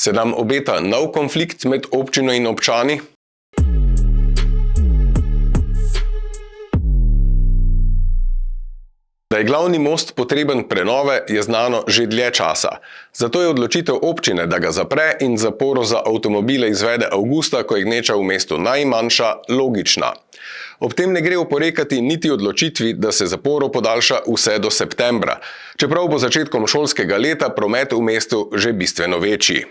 Se nam obeta nov konflikt med občino in občani? Da je glavni most potreben prenove, je znano že dlje časa. Zato je odločitev občine, da ga zapre in zaporo za avtomobile izvede avgusta, ko je gneča v mestu najmanjša, logična. Ob tem ne gre oporekati niti odločitvi, da se zaporo podaljša vse do septembra, čeprav bo začetkom šolskega leta promet v mestu že bistveno večji.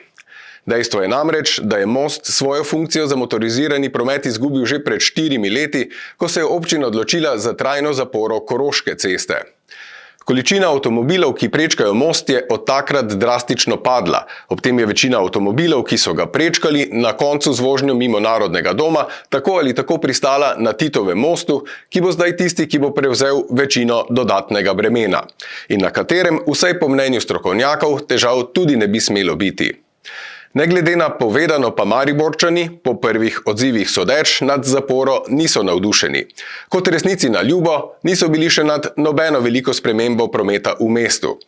Dejstvo je namreč, da je most svojo funkcijo za motorizirani promet izgubil že pred 4 leti, ko se je občina odločila za trajno zaporo Koroške ceste. Količina avtomobilov, ki prečkajo most, je od takrat drastično padla. Ob tem je večina avtomobilov, ki so ga prečkali, na koncu z vožnjo mimo Narodnega doma tako ali tako pristala na Titovem mostu, ki bo zdaj tisti, ki bo prevzel večino dodatnega bremena in na katerem, vsaj po mnenju strokovnjakov, težav tudi ne bi smelo biti. Ne glede na povedano pa Mariborčani, po prvih odzivih sodeč, nad zaporo niso navdušeni. Kot resnici na ljubo, niso bili še nad nobeno veliko spremembo prometa v mestu.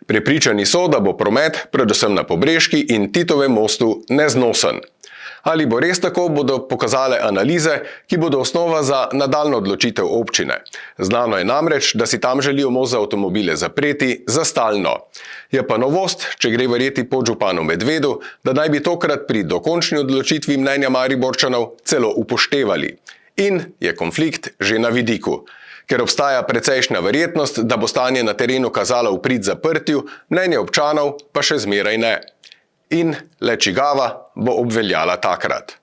Prepričani so, da bo promet, predvsem na Pobreški in Titovem mostu, neznosen. Ali bo res tako, bodo pokazale analize, ki bodo osnova za nadaljnjo odločitev občine. Znano je namreč, da si tam želijo most za avtomobile zapreti za stalno. Je pa novost, če gre verjeti podžupanu Medvedu, da naj bi tokrat pri dokončni odločitvi mnenja Mariborčanov celo upoštevali. In je konflikt že na vidiku. Ker obstaja precejšnja verjetnost, da bo stanje na terenu kazalo v prid zaprtju, mnenje občanov pa še zmeraj ne. In le čigava bo obveljala takrat.